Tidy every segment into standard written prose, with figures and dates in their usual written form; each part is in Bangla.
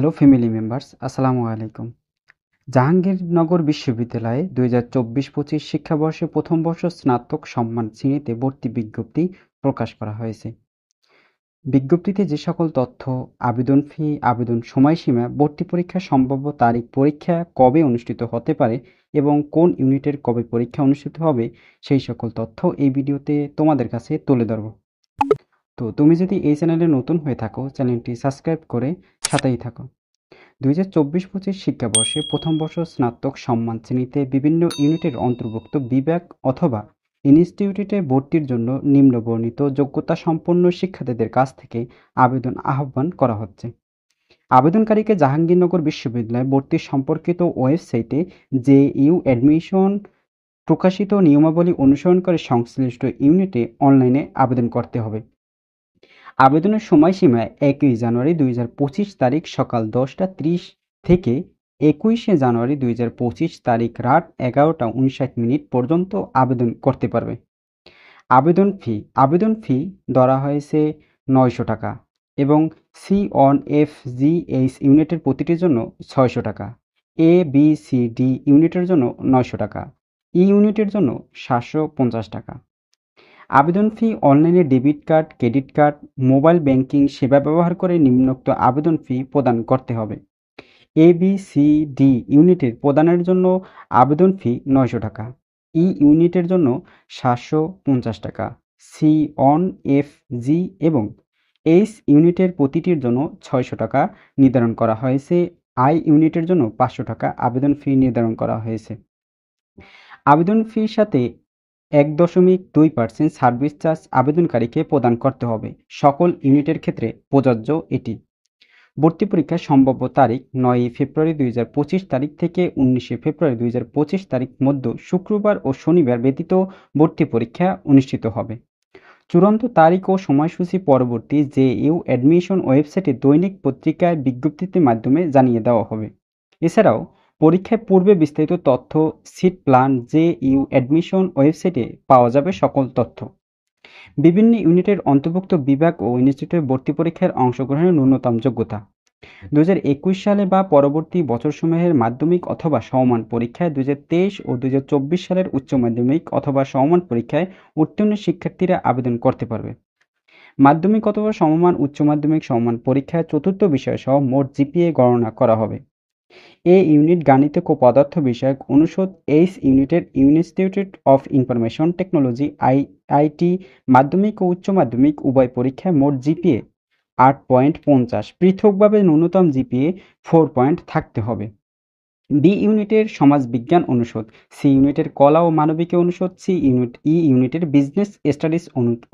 হ্যালো ফ্যামিলি মেম্বার্স, আসসালামু আলাইকুম। জাহাঙ্গীরনগর বিশ্ববিদ্যালয়ে 2024-25 শিক্ষাবর্ষে প্রথম বর্ষ স্নাতক সম্মান শ্রেণীতে ভর্তি বিজ্ঞপ্তি প্রকাশ করা হয়েছে। বিজ্ঞপ্তিতে যে সকল তথ্য, আবেদন ফি, আবেদন সময়সীমা, ভর্তি পরীক্ষার সম্ভাব্য তারিখ, পরীক্ষা কবে অনুষ্ঠিত হতে পারে এবং কোন ইউনিটের কবে পরীক্ষা অনুষ্ঠিত হবে, সেই সকল তথ্য এই ভিডিওতে তোমাদের কাছে তুলে ধরব। তো তুমি যদি এই চ্যানেলে নতুন হয়ে থাকো, চ্যানেলটি সাবস্ক্রাইব করে সাথেই থাকো। 2024-25 শিক্ষাবর্ষে প্রথম বর্ষ স্নাতক সম্মান শ্রেণীতে বিভিন্ন ইউনিটের অন্তর্ভুক্ত বিভাগ অথবা ইনস্টিটিউটে ভর্তির জন্য নিম্নবর্ণিত যোগ্যতা সম্পন্ন শিক্ষার্থীদের কাছ থেকে আবেদন আহ্বান করা হচ্ছে। আবেদনকারীকে জাহাঙ্গীরনগর বিশ্ববিদ্যালয়ে ভর্তি সম্পর্কিত ওয়েবসাইটে জেইউ অ্যাডমিশন প্রকাশিত নিয়মাবলী অনুসরণ করে সংশ্লিষ্ট ইউনিটে অনলাইনে আবেদন করতে হবে। আবেদনের সময়সীমা 1 জানুয়ারি 2025 তারিখ সকাল 10টা 30 থেকে 21 জানুয়ারি 2025 তারিখ রাত 11টা 59 পর্যন্ত আবেদন করতে পারবে। আবেদন ফি ধরা হয়েছে 900 টাকা এবং C1FGH ইউনিটের প্রতিটির জন্য 600 টাকা, ABCD ইউনিটের জন্য 900 টাকা, ই ইউনিটের জন্য 750 টাকা। আবেদন ফি অনলাইনে debit card, credit card, mobile banking সেবা ব্যবহার করে নিম্নোক্ত আবেদন ফি প্রদান করতে হবে। ABCD ইউনিটের প্রদানের জন্য আবেদন ফি 900 টাকা, ই ইউনিটের জন্য 750 টাকা, C1FG এবং এইচ ইউনিটের প্রতিটির জন্য 600 টাকা নির্ধারণ করা হয়েছে। আই ইউনিটের জন্য 500 টাকা আবেদন ফি নির্ধারণ করা হয়েছে। আবেদন ফির সাথে 1.2% সার্ভিস চার্জ আবেদনকারীকে প্রদান করতে হবে। সকল ইউনিটের ক্ষেত্রে প্রযোজ্য এটি। ভর্তি পরীক্ষার সম্ভাব্য তারিখ 9 ফেব্রুয়ারি 2025 তারিখ থেকে 19 ফেব্রুয়ারি 2025 তারিখ মধ্য শুক্রবার ও শনিবার ব্যতীত ভর্তি পরীক্ষা অনুষ্ঠিত হবে। চূড়ান্ত তারিখ ও সময়সূচি পরবর্তী জেইউ অ্যাডমিশন ওয়েবসাইটে দৈনিক পত্রিকায় বিজ্ঞপ্তির মাধ্যমে জানিয়ে দেওয়া হবে। এছাড়াও পরীক্ষায় পূর্বে বিস্তারিত তথ্য, সিট প্ল্যান জেইউ অ্যাডমিশন ওয়েবসাইটে পাওয়া যাবে সকল তথ্য। বিভিন্ন ইউনিটের অন্তর্ভুক্ত বিভাগ ও ইনস্টিটিউটে ভর্তি পরীক্ষার অংশগ্রহণের ন্যূনতম যোগ্যতা 2021 সালে বা পরবর্তী বছরসমূহের মাধ্যমিক অথবা সমমান পরীক্ষায় 2023 ও 2024 সালের উচ্চ মাধ্যমিক অথবা সমমান পরীক্ষায় উত্তীর্ণ শিক্ষার্থীরা আবেদন করতে পারবে। মাধ্যমিক অথবা সমমান উচ্চ মাধ্যমিক সমমান পরীক্ষায় চতুর্থ বিষয় সহ মোট জিপিএ গণনা করা হবে। এ ইউনিট গাণিতিক ও পদার্থ বিষয়ক অনুষদ, এইচ ইউনিটের institute of information technology IIT মাধ্যমিক ও উচ্চ মাধ্যমিক উভয় পরীক্ষায় মোট জিপিএ 8.50, পৃথকভাবে ন্যূনতম জিপিএ 4 পয়েন্ট থাকতে হবে। বি ইউনিটের সমাজবিজ্ঞান অনুষদ, সি ইউনিটের কলা ও মানবিক অনুষদ, ই ইউনিটের বিজনেস স্টাডিজ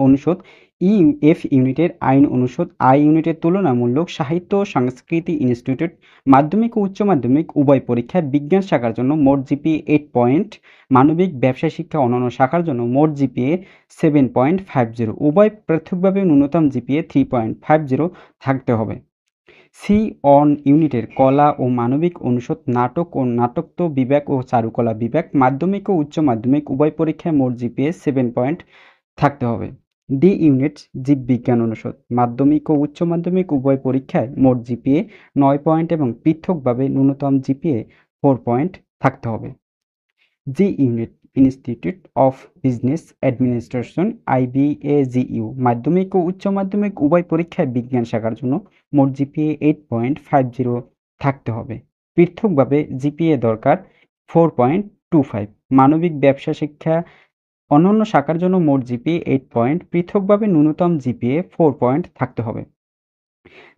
অনুষদ, এফ ইউনিটের আইন অনুষদ, আই ইউনিটের তুলনামূলক সাহিত্য ও সংস্কৃতি ইনস্টিটিউট মাধ্যমিক ও উচ্চ মাধ্যমিক উভয় পরীক্ষায় বিজ্ঞান শাখার জন্য মোট জিপিএ 8 পয়েন্ট, মানবিক ব্যবসা শিক্ষা অন্যান্য শাখার জন্য মোট জিপিএ 7.50, উভয় পৃথকভাবে ন্যূনতম জিপিএ 3.50 থাকতে হবে। সি1 ইউনিটের কলা ও মানবিক অনুষদ, নাটক ও নাট্যত্ব বিভাগ ও চারুকলা বিভাগ মাধ্যমিক ও উচ্চ মাধ্যমিক উভয় পরীক্ষায় মোট জিপিএ 7 পয়েন্ট থাকতে হবে। ডি ইউনিট জীববিজ্ঞান অনুষদ, মাধ্যমিক ও উচ্চ মাধ্যমিক উভয় পরীক্ষায় মোট জিপিএ 9 পয়েন্ট এবং পৃথকভাবে ন্যূনতম জিপিএ 4 পয়েন্ট থাকতে হবে। G unit Institute of Business Administration IBAGU মাধ্যমিক ও উচ্চ মাধ্যমিক উভয় পরীক্ষায় বিজ্ঞান শাখার জন্য মোট জিপিএ 8.50 থাকতে হবে। পৃথকভাবে জিপিএ দরকার 4.25। মানবিক ব্যবসা শিক্ষা অন্যান্য শাখার জন্য মোট জিপিএ 8 পয়েন্ট, পৃথকভাবে ন্যূনতম জিপিএ 4 পয়েন্ট থাকতে হবে।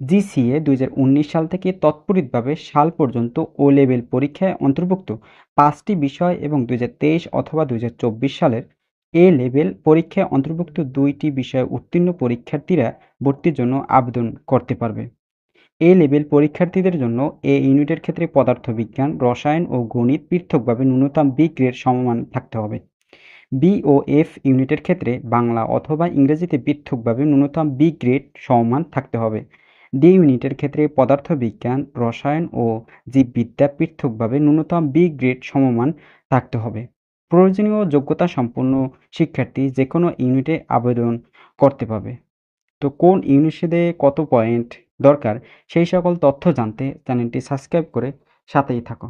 জিসিএ 2019 সাল থেকে তৎপরিতভাবে সাল পর্যন্ত ও লেভেল পরীক্ষায় অন্তর্ভুক্ত 5টি বিষয় এবং 2023 অথবা 2024 সালের এ লেভেল পরীক্ষায় অন্তর্ভুক্ত 2টি বিষয়ে উত্তীর্ণ পরীক্ষার্থীরা ভর্তির জন্য আবেদন করতে পারবে। এ লেভেল পরীক্ষার্থীদের জন্য এ ইউনিটের ক্ষেত্রে পদার্থবিজ্ঞান, রসায়ন ও গণিত পৃথকভাবে ন্যূনতম বি গ্রেড সমমান থাকতে হবে। বি ও এফ ইউনিটের ক্ষেত্রে বাংলা অথবা ইংরেজিতে পৃথকভাবে ন্যূনতম বি গ্রেড সমমান থাকতে হবে। ডি ইউনিটের ক্ষেত্রে পদার্থবিজ্ঞান, রসায়ন ও জীববিদ্যা পৃথকভাবে ন্যূনতম বি গ্রেড সমমান থাকতে হবে। প্রয়োজনীয় যোগ্যতা সম্পন্ন শিক্ষার্থী যে কোনো ইউনিটে আবেদন করতে পারবে। তো কোন ইউনিটে কত পয়েন্ট দরকার সেই সকল তথ্য জানতে চ্যানেলটি সাবস্ক্রাইব করে সাথেই থাকো।